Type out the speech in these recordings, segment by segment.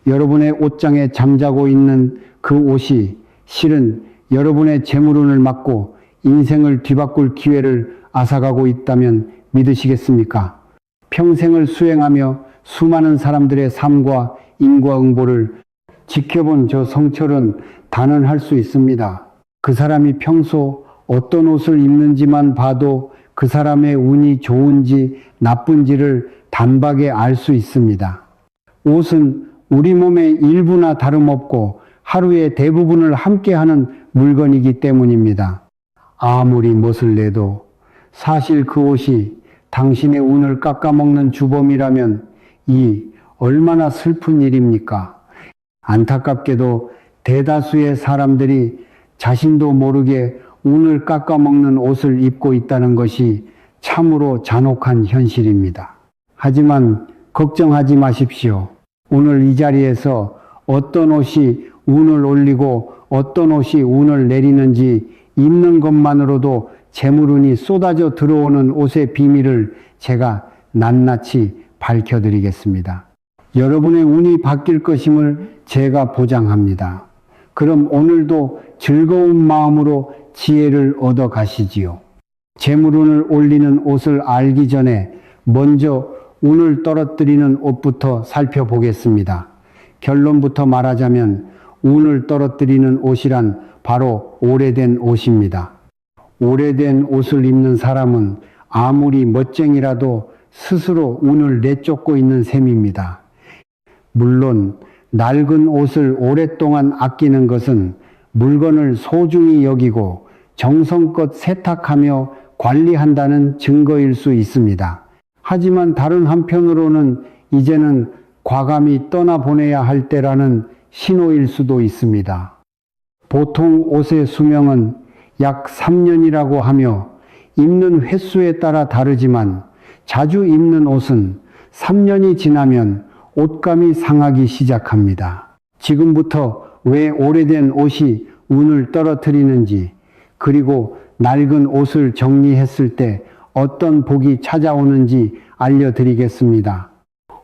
여러분의 옷장에 잠자고 있는 그 옷이 실은 여러분의 재물운을 막고 인생을 뒤바꿀 기회를 앗아가고 있다면 믿으시겠습니까? 평생을 수행하며 수많은 사람들의 삶과 인과응보를 지켜본 저 성철은 단언할 수 있습니다. 그 사람이 평소 어떤 옷을 입는지만 봐도 그 사람의 운이 좋은지 나쁜지를 단박에 알 수 있습니다. 옷은 우리 몸의 일부나 다름없고 하루의 대부분을 함께하는 물건이기 때문입니다. 아무리 멋을 내도 사실 그 옷이 당신의 운을 깎아먹는 주범이라면 이 얼마나 슬픈 일입니까? 안타깝게도 대다수의 사람들이 자신도 모르게 운을 깎아먹는 옷을 입고 있다는 것이 참으로 잔혹한 현실입니다. 하지만 걱정하지 마십시오. 오늘 이 자리에서 어떤 옷이 운을 올리고 어떤 옷이 운을 내리는지 입는 것만으로도 재물운이 쏟아져 들어오는 옷의 비밀을 제가 낱낱이 밝혀드리겠습니다. 여러분의 운이 바뀔 것임을 제가 보장합니다. 그럼 오늘도 즐거운 마음으로 지혜를 얻어 가시지요. 재물운을 올리는 옷을 알기 전에 먼저 운을 떨어뜨리는 옷부터 살펴보겠습니다. 결론부터 말하자면 운을 떨어뜨리는 옷이란 바로 오래된 옷입니다. 오래된 옷을 입는 사람은 아무리 멋쟁이라도 스스로 운을 내쫓고 있는 셈입니다. 물론 낡은 옷을 오랫동안 아끼는 것은 물건을 소중히 여기고 정성껏 세탁하며 관리한다는 증거일 수 있습니다. 하지만 다른 한편으로는 이제는 과감히 떠나보내야 할 때라는 신호일 수도 있습니다. 보통 옷의 수명은 약 3년이라고 하며 입는 횟수에 따라 다르지만 자주 입는 옷은 3년이 지나면 옷감이 상하기 시작합니다. 지금부터 왜 오래된 옷이 운을 떨어뜨리는지, 그리고 낡은 옷을 정리했을 때 어떤 복이 찾아오는지 알려드리겠습니다.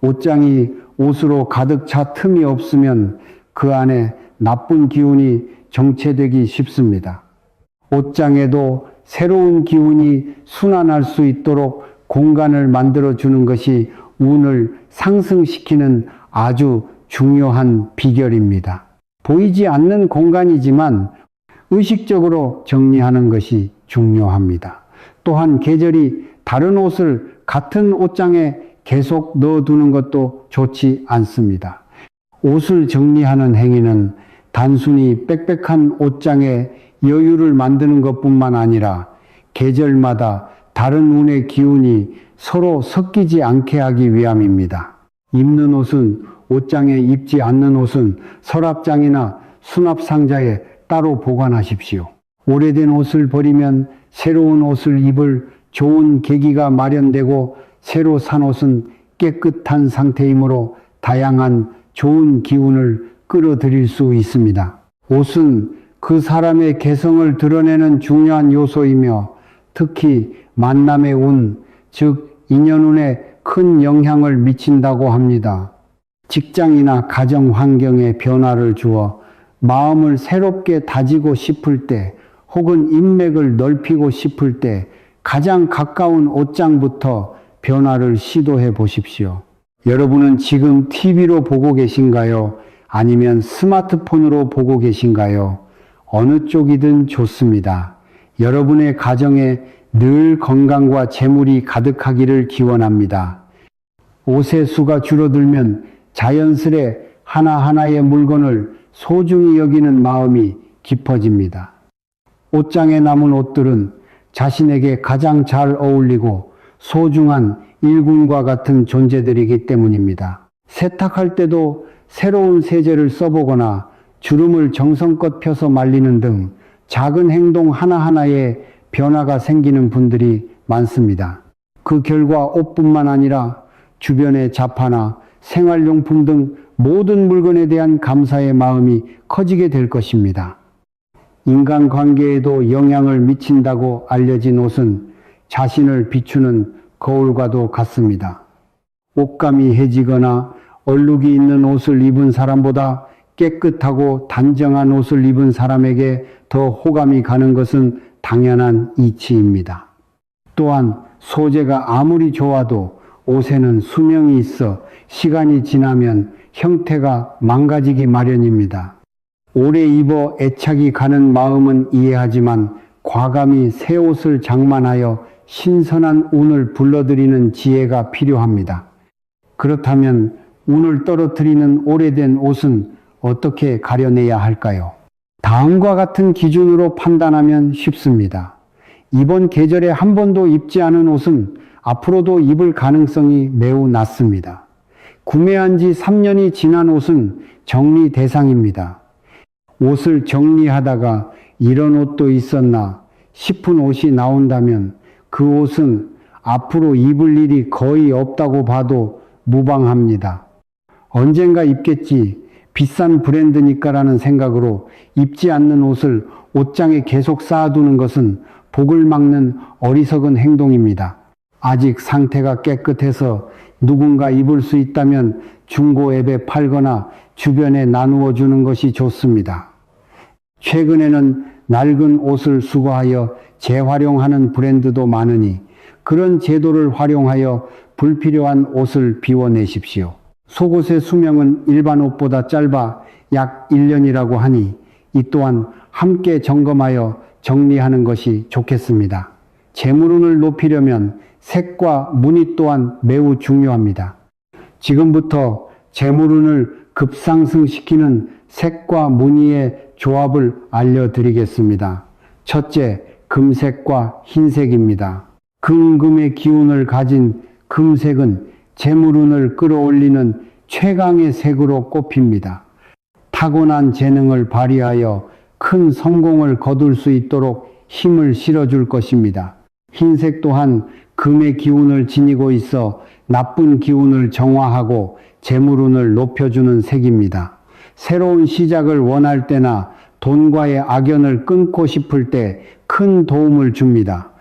옷장이 옷으로 가득 차 틈이 없으면 그 안에 나쁜 기운이 정체되기 쉽습니다. 옷장에도 새로운 기운이 순환할 수 있도록 공간을 만들어주는 것이 운을 상승시키는 아주 중요한 비결입니다. 보이지 않는 공간이지만 의식적으로 정리하는 것이 중요합니다. 또한 계절이 다른 옷을 같은 옷장에 계속 넣어두는 것도 좋지 않습니다. 옷을 정리하는 행위는 단순히 빽빽한 옷장에 여유를 만드는 것뿐만 아니라 계절마다 다른 운의 기운이 서로 섞이지 않게 하기 위함입니다. 입는 옷은 옷장에, 입지 않는 옷은 서랍장이나 수납상자에 따로 보관하십시오. 오래된 옷을 버리면 새로운 옷을 입을 좋은 계기가 마련되고 새로 산 옷은 깨끗한 상태이므로 다양한 좋은 기운을 끌어들일 수 있습니다. 옷은 그 사람의 개성을 드러내는 중요한 요소이며 특히 만남의 운, 즉 인연운에 큰 영향을 미친다고 합니다. 직장이나 가정 환경에 변화를 주어 마음을 새롭게 다지고 싶을 때 혹은 인맥을 넓히고 싶을 때 가장 가까운 옷장부터 변화를 시도해 보십시오. 여러분은 지금 TV로 보고 계신가요? 아니면 스마트폰으로 보고 계신가요? 어느 쪽이든 좋습니다. 여러분의 가정에 늘 건강과 재물이 가득하기를 기원합니다. 옷의 수가 줄어들면 자연스레 하나하나의 물건을 소중히 여기는 마음이 깊어집니다. 옷장에 남은 옷들은 자신에게 가장 잘 어울리고 소중한 일군과 같은 존재들이기 때문입니다. 세탁할 때도 새로운 세제를 써보거나 주름을 정성껏 펴서 말리는 등 작은 행동 하나하나에 변화가 생기는 분들이 많습니다. 그 결과 옷뿐만 아니라 주변의 자파나 생활용품 등 모든 물건에 대한 감사의 마음이 커지게 될 것입니다. 인간관계에도 영향을 미친다고 알려진 옷은 자신을 비추는 거울과도 같습니다. 옷감이 해지거나 얼룩이 있는 옷을 입은 사람보다 깨끗하고 단정한 옷을 입은 사람에게 더 호감이 가는 것은 당연한 이치입니다. 또한 소재가 아무리 좋아도 옷에는 수명이 있어 시간이 지나면 형태가 망가지기 마련입니다. 오래 입어 애착이 가는 마음은 이해하지만 과감히 새 옷을 장만하여 신선한 운을 불러들이는 지혜가 필요합니다. 그렇다면 운을 떨어뜨리는 오래된 옷은 어떻게 가려내야 할까요? 다음과 같은 기준으로 판단하면 쉽습니다. 이번 계절에 한 번도 입지 않은 옷은 앞으로도 입을 가능성이 매우 낮습니다. 구매한 지 3년이 지난 옷은 정리 대상입니다. 옷을 정리하다가 이런 옷도 있었나 싶은 옷이 나온다면 그 옷은 앞으로 입을 일이 거의 없다고 봐도 무방합니다. 언젠가 입겠지, 비싼 브랜드니까라는 생각으로 입지 않는 옷을 옷장에 계속 쌓아두는 것은 복을 막는 어리석은 행동입니다. 아직 상태가 깨끗해서 누군가 입을 수 있다면 중고앱에 팔거나 주변에 나누어 주는 것이 좋습니다. 최근에는 낡은 옷을 수거하여 재활용하는 브랜드도 많으니 그런 제도를 활용하여 불필요한 옷을 비워내십시오. 속옷의 수명은 일반 옷보다 짧아 약 1년이라고 하니 이 또한 함께 점검하여 정리하는 것이 좋겠습니다. 재물운을 높이려면 색과 무늬 또한 매우 중요합니다. 지금부터 재물운을 급상승시키는 색과 무늬의 조합을 알려드리겠습니다. 첫째, 금색과 흰색입니다. 금금의 기운을 가진 금색은 재물운을 끌어올리는 최강의 색으로 꼽힙니다. 타고난 재능을 발휘하여 큰 성공을 거둘 수 있도록 힘을 실어줄 것입니다. 흰색 또한 금의 기운을 지니고 있어 나쁜 기운을 정화하고 재물운을 높여주는 색입니다. 새로운 시작을 원할 때나 돈과의 악연을 끊고 싶을 때 큰 도움을 줍니다.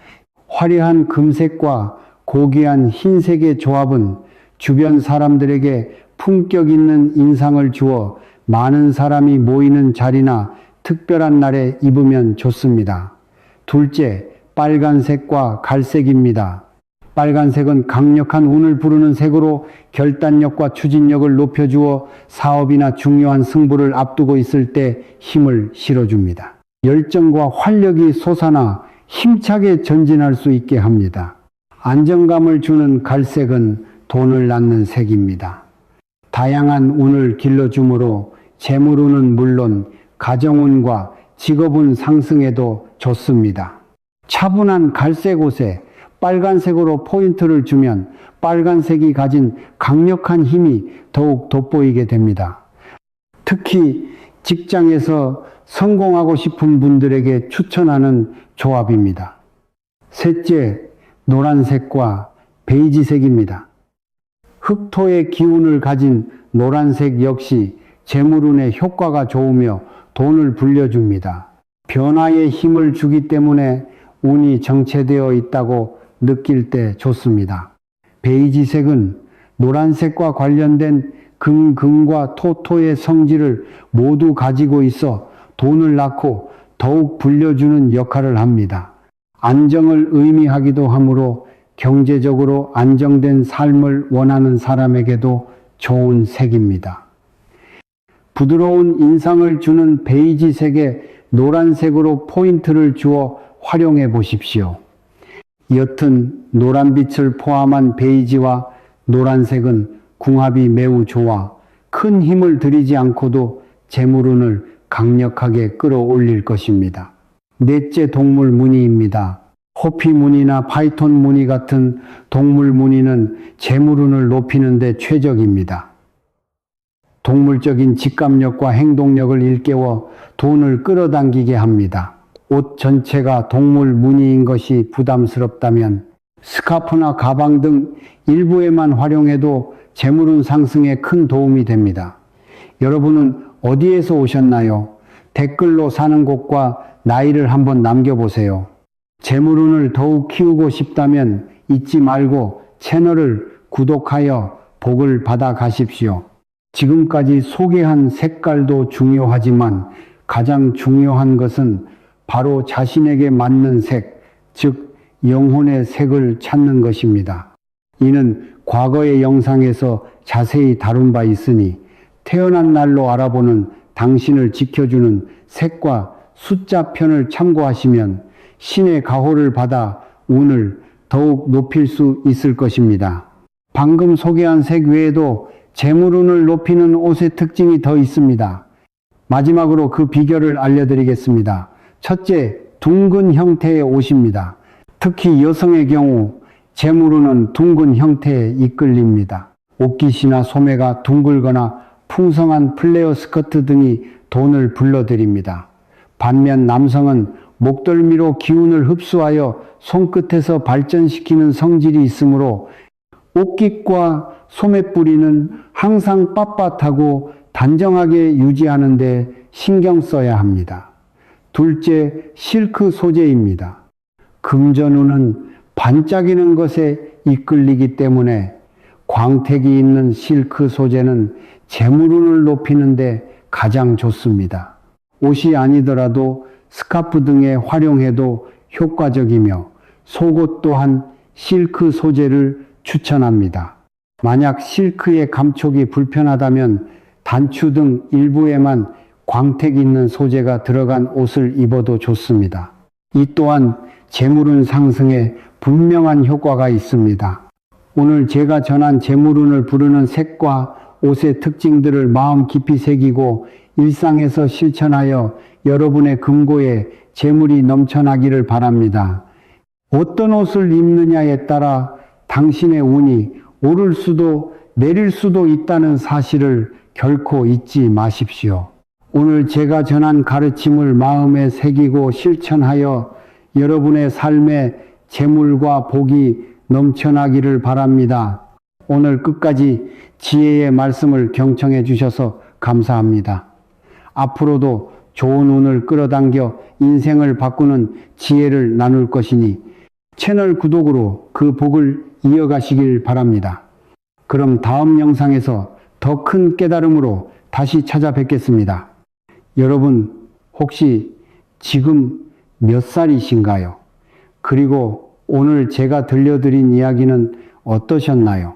화려한 금색과 고귀한 흰색의 조합은 주변 사람들에게 품격 있는 인상을 주어 많은 사람이 모이는 자리나 특별한 날에 입으면 좋습니다. 둘째, 빨간색과 갈색입니다. 빨간색은 강력한 운을 부르는 색으로 결단력과 추진력을 높여주어 사업이나 중요한 승부를 앞두고 있을 때 힘을 실어줍니다. 열정과 활력이 솟아나 힘차게 전진할 수 있게 합니다. 안정감을 주는 갈색은 돈을 낳는 색입니다. 다양한 운을 길러주므로 재물운은 물론 가정운과 직업운 상승에도 좋습니다. 차분한 갈색 옷에 빨간색으로 포인트를 주면 빨간색이 가진 강력한 힘이 더욱 돋보이게 됩니다. 특히 직장에서 성공하고 싶은 분들에게 추천하는 조합입니다. 셋째, 노란색과 베이지색입니다. 흑토의 기운을 가진 노란색 역시 재물운에 효과가 좋으며 돈을 불려줍니다. 변화의 힘을 주기 때문에 운이 정체되어 있다고 느낄 때 좋습니다. 베이지색은 노란색과 관련된 금과 토의 성질을 모두 가지고 있어 돈을 낳고 더욱 불려주는 역할을 합니다. 안정을 의미하기도 하므로 경제적으로 안정된 삶을 원하는 사람에게도 좋은 색입니다. 부드러운 인상을 주는 베이지색에 노란색으로 포인트를 주어 활용해 보십시오. 옅은 노란빛을 포함한 베이지와 노란색은 궁합이 매우 좋아 큰 힘을 들이지 않고도 재물운을 강력하게 끌어올릴 것입니다. 넷째, 동물 무늬입니다. 호피 무늬나 파이톤 무늬 같은 동물 무늬는 재물운을 높이는 데 최적입니다. 동물적인 직감력과 행동력을 일깨워 돈을 끌어당기게 합니다. 옷 전체가 동물 무늬인 것이 부담스럽다면 스카프나 가방 등 일부에만 활용해도 재물운 상승에 큰 도움이 됩니다. 여러분은 어디에서 오셨나요? 댓글로 사는 곳과 나이를 한번 남겨보세요. 재물운을 더욱 키우고 싶다면 잊지 말고 채널을 구독하여 복을 받아 가십시오. 지금까지 소개한 색깔도 중요하지만 가장 중요한 것은 바로 자신에게 맞는 색, 즉 영혼의 색을 찾는 것입니다. 이는 과거의 영상에서 자세히 다룬 바 있으니 태어난 날로 알아보는 당신을 지켜주는 색과 숫자 편을 참고하시면 신의 가호를 받아 운을 더욱 높일 수 있을 것입니다. 방금 소개한 색 외에도 재물운을 높이는 옷의 특징이 더 있습니다. 마지막으로 그 비결을 알려드리겠습니다. 첫째, 둥근 형태의 옷입니다. 특히 여성의 경우 재물운은 둥근 형태에 이끌립니다. 옷깃이나 소매가 둥글거나 풍성한 플레어 스커트 등이 돈을 불러들입니다. 반면 남성은 목덜미로 기운을 흡수하여 손끝에서 발전시키는 성질이 있으므로 옷깃과 소매뿌리는 항상 빳빳하고 단정하게 유지하는 데 신경 써야 합니다. 둘째, 실크 소재입니다. 금전운은 반짝이는 것에 이끌리기 때문에 광택이 있는 실크 소재는 재물운을 높이는 데 가장 좋습니다. 옷이 아니더라도 스카프 등에 활용해도 효과적이며 속옷 또한 실크 소재를 추천합니다. 만약 실크의 감촉이 불편하다면 단추 등 일부에만 광택 있는 소재가 들어간 옷을 입어도 좋습니다. 이 또한 재물운 상승에 분명한 효과가 있습니다. 오늘 제가 전한 재물운을 부르는 색과 옷의 특징들을 마음 깊이 새기고 일상에서 실천하여 여러분의 금고에 재물이 넘쳐나기를 바랍니다. 어떤 옷을 입느냐에 따라 당신의 운이 오를 수도 내릴 수도 있다는 사실을 결코 잊지 마십시오. 오늘 제가 전한 가르침을 마음에 새기고 실천하여 여러분의 삶에 재물과 복이 넘쳐나기를 바랍니다. 오늘 끝까지 지혜의 말씀을 경청해 주셔서 감사합니다. 앞으로도 좋은 운을 끌어당겨 인생을 바꾸는 지혜를 나눌 것이니 채널 구독으로 그 복을 이어가시길 바랍니다. 그럼 다음 영상에서 더 큰 깨달음으로 다시 찾아뵙겠습니다. 여러분 혹시 지금 몇 살이신가요? 그리고 오늘 제가 들려드린 이야기는 어떠셨나요?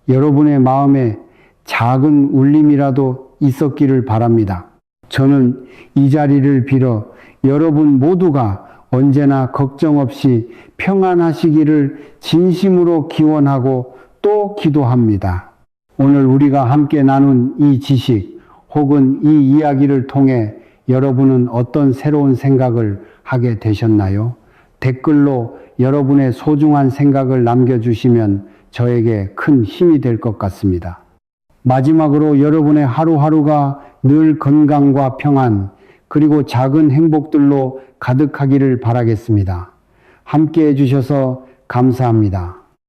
여러분의 마음에 작은 울림이라도 있었기를 바랍니다. 저는 이 자리를 빌어 여러분 모두가 언제나 걱정 없이 평안하시기를 진심으로 기원하고 또 기도합니다. 오늘 우리가 함께 나눈 이 지식 혹은 이 이야기를 통해 여러분은 어떤 새로운 생각을 하게 되셨나요? 댓글로 여러분의 소중한 생각을 남겨주시면 저에게 큰 힘이 될 것 같습니다. 마지막으로 여러분의 하루하루가 늘 건강과 평안 그리고 작은 행복들로 가득하기를 바라겠습니다. 함께 해주셔서 감사합니다.